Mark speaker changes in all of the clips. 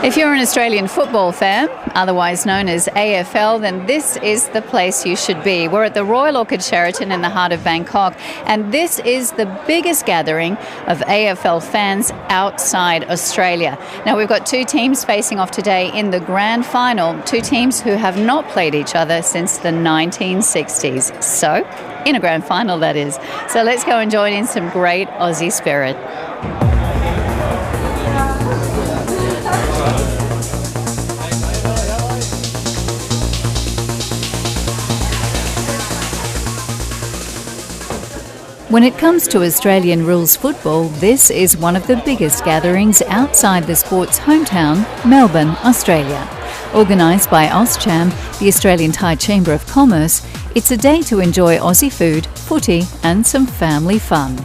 Speaker 1: If you're an Australian football fan, otherwise known as AFL, then this is the place you should be. We're at the Royal Orchid Sheraton in the heart of Bangkok, and this is the biggest gathering of AFL fans outside Australia. Now, we've got two teams facing off today in the Grand Final, two teams who have not played each other since the 1960s. So, in a Grand Final, that is. So let's go and join in some great Aussie spirit. When it comes to Australian rules football, this is one of the biggest gatherings outside the sport's hometown, Melbourne, Australia. Organised by AustCham, the Australian Thai Chamber of Commerce, it's a day to enjoy Aussie food, footy and some family fun.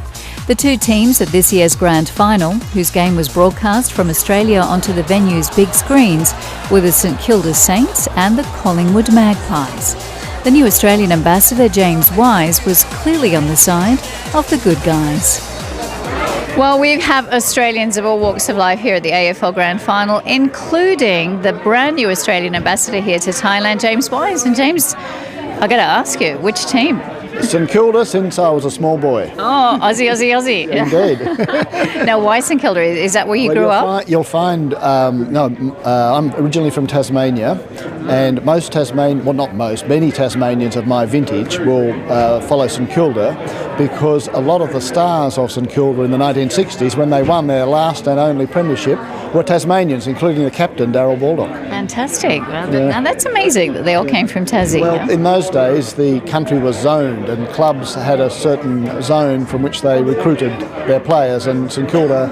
Speaker 1: The two teams at this year's Grand Final, whose game was broadcast from Australia onto the venue's big screens, were the St Kilda Saints and the Collingwood Magpies. The new Australian ambassador, James Wise, was clearly on the side of the good guys. Well, we have Australians of all walks of life here at the AFL Grand Final, including the brand new Australian ambassador here to Thailand, James Wise. And James, I got to ask you, which team?
Speaker 2: St Kilda since I was a small boy.
Speaker 1: Oh, Aussie, Aussie, Aussie.
Speaker 2: Indeed.
Speaker 1: Now, why St Kilda? Is that where you grew up?
Speaker 2: You'll find, I'm originally from Tasmania, and many Tasmanians of my vintage will follow St Kilda because a lot of the stars of St Kilda in the 1960s, when they won their last and only premiership, were Tasmanians, including the captain, Darryl Baldock.
Speaker 1: Fantastic. Well, now that's amazing that they all came from Tassie.
Speaker 2: Well, in those days, the country was zoned, and clubs had a certain zone from which they recruited their players, and St Kilda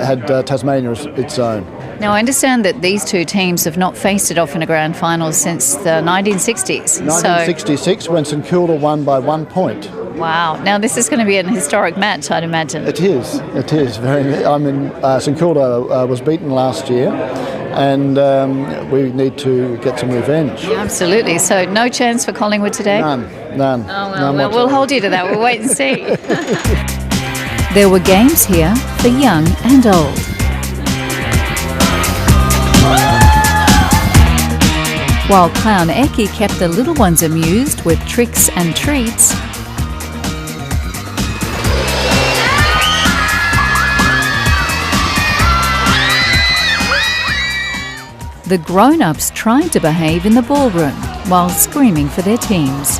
Speaker 2: had Tasmania as its zone.
Speaker 1: Now, I understand that these two teams have not faced it off in a grand final since the 1960s.
Speaker 2: 1966, when St Kilda won by 1 point.
Speaker 1: Wow. Now, this is going to be an historic match, I'd imagine.
Speaker 2: It is. St Kilda was beaten last year, and we need to get some revenge.
Speaker 1: Yeah, absolutely. So no chance for Collingwood today?
Speaker 2: None.
Speaker 1: Oh, well, we'll hold you to that. We'll wait and see. There were games here for young and old. While Clown Eki kept the little ones amused with tricks and treats, the grown-ups tried to behave in the ballroom while screaming for their teams.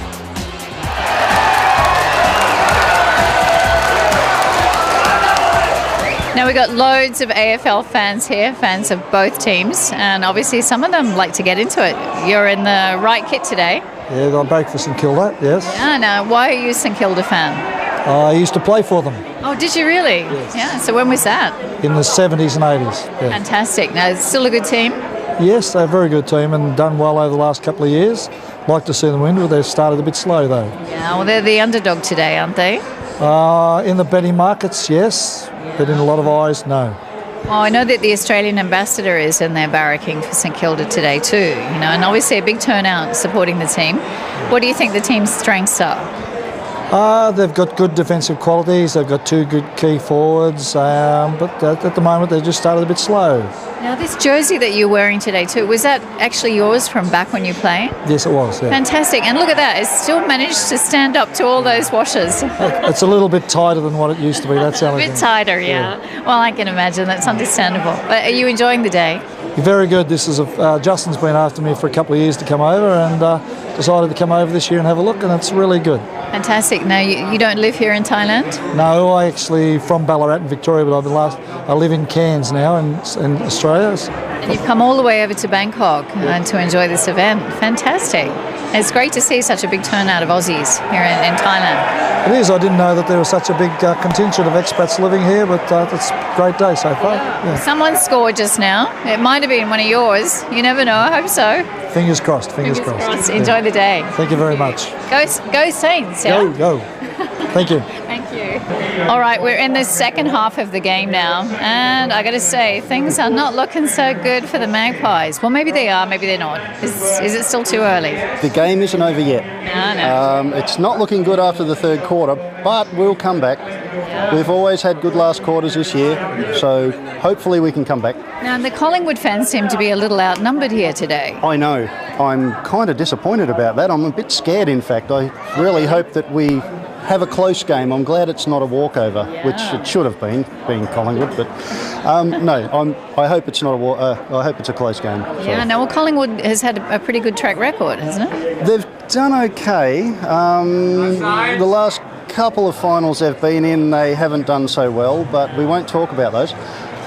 Speaker 1: Now, we've got loads of AFL fans here, fans of both teams, and obviously some of them like to get into it. You're in the right kit today.
Speaker 3: Yeah, I'm back for St Kilda, yes.
Speaker 1: Yeah, now, why are you a St Kilda fan?
Speaker 3: I used to play for them.
Speaker 1: Oh, did you really?
Speaker 3: Yes.
Speaker 1: Yeah, so when was that?
Speaker 3: In the 70s and 80s. Yeah.
Speaker 1: Fantastic. Now, it's still a good team?
Speaker 3: Yes, they're a very good team and done well over the last couple of years. Like to see them win, but they've started a bit slow though.
Speaker 1: Yeah, well, they're the underdog today, aren't they?
Speaker 3: In the betting markets, yes, but in a lot of eyes, no.
Speaker 1: Oh, I know that the Australian ambassador is in there barracking for St Kilda today too, and obviously a big turnout supporting the team. What do you think the team's strengths are?
Speaker 3: They've got good defensive qualities, they've got two good key forwards, but at the moment they've just started a bit slow.
Speaker 1: Now, this jersey that you're wearing today too, was that actually yours from back when you played?
Speaker 3: Yes, it was. Yeah.
Speaker 1: Fantastic. And look at that, it's still managed to stand up to all those washers.
Speaker 3: It's a little bit tighter than what it used to be, that's how
Speaker 1: A bit tighter, yeah. Well, I can imagine, that's understandable. But are you enjoying the day?
Speaker 3: Very good. This is Justin's been after me for a couple of years to come over and decided to come over this year and have a look, and it's really good.
Speaker 1: Fantastic. Now, you don't live here in Thailand?
Speaker 3: No, I actually from Ballarat in Victoria, but I live in Cairns now in Australia.
Speaker 1: And you've come all the way over to Bangkok to enjoy this event. Fantastic. It's great to see such a big turnout of Aussies here in Thailand.
Speaker 3: It is. I didn't know that there was such a big contingent of expats living here, but it's a great day so far. Yeah.
Speaker 1: Someone scored just now. It might have been one of yours. You never know. I hope so.
Speaker 3: Fingers crossed. Fingers crossed.
Speaker 1: Enjoy the day.
Speaker 3: Thank you very much.
Speaker 1: Go Saints. Yeah?
Speaker 3: Go. Thank you.
Speaker 1: Thank you. All right, we're in the second half of the game now, and I got to say, things are not looking so good for the Magpies. Well, maybe they are, maybe they're not. Is it still too early?
Speaker 4: The game isn't over yet.
Speaker 1: No.
Speaker 4: It's not looking good after the third quarter, but we'll come back.
Speaker 1: Yeah.
Speaker 4: We've always had good last quarters this year, so hopefully we can come back.
Speaker 1: Now, the Collingwood fans seem to be a little outnumbered here today.
Speaker 4: I know. I'm kind of disappointed about that. I'm a bit scared, in fact. I really hope that we have a close game. I'm glad it's not a walkover, which it should have been, being Collingwood. But no, I hope it's not I hope it's a close game. So.
Speaker 1: Yeah, no, well, Collingwood has had a pretty good track record, hasn't it?
Speaker 4: They've done okay. The last couple of finals they've been in, they haven't done so well, but we won't talk about those.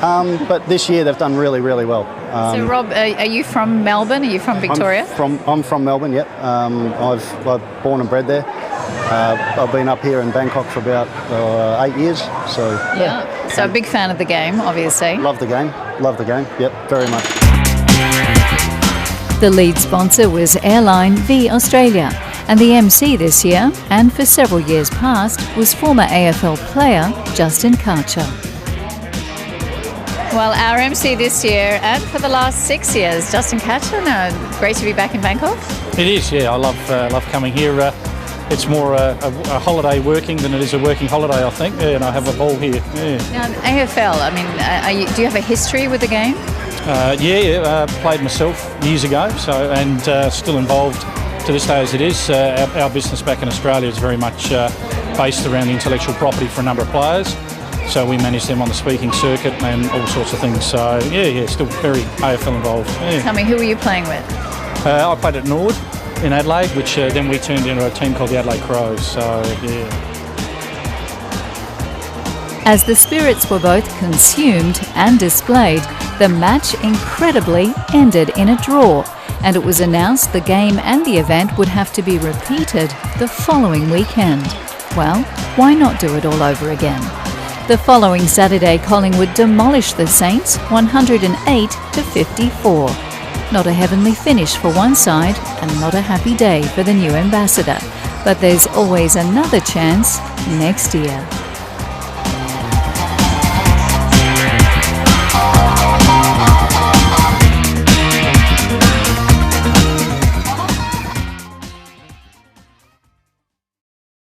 Speaker 4: But this year they've done really, really well.
Speaker 1: So, Rob, are you from Melbourne? Are you from Victoria?
Speaker 4: I'm from Melbourne, yep. I've born and bred there. I've been up here in Bangkok for about 8 years. So
Speaker 1: yeah. So a big fan of the game, obviously.
Speaker 4: Love the game, yep, very much.
Speaker 1: The lead sponsor was Airline V Australia, and the MC this year, and for several years past, was former AFL player Justin Karcher. Well, our MC this year and for the last 6 years, Justin Karcher. Great to be back in Bangkok.
Speaker 5: It is, yeah. I love coming here. It's more a holiday working than it is a working holiday, I think. Yeah, and I have a ball here. Yeah.
Speaker 1: Now, AFL. I mean, do you have a history with the game?
Speaker 5: Played myself years ago, and still involved to this day as it is. Our business back in Australia is very much based around the intellectual property for a number of players. So we manage them on the speaking circuit and all sorts of things. So still very AFL involved. Yeah.
Speaker 1: Tell me, who were you playing with?
Speaker 5: I played at Nord in Adelaide, which then we turned into a team called the Adelaide Crows. So yeah.
Speaker 1: As the spirits were both consumed and displayed, the match incredibly ended in a draw, and it was announced the game and the event would have to be repeated the following weekend. Well, why not do it all over again? The following Saturday, Collingwood demolished the Saints 108-54. Not a heavenly finish for one side and not a happy day for the new ambassador. But there's always another chance next year.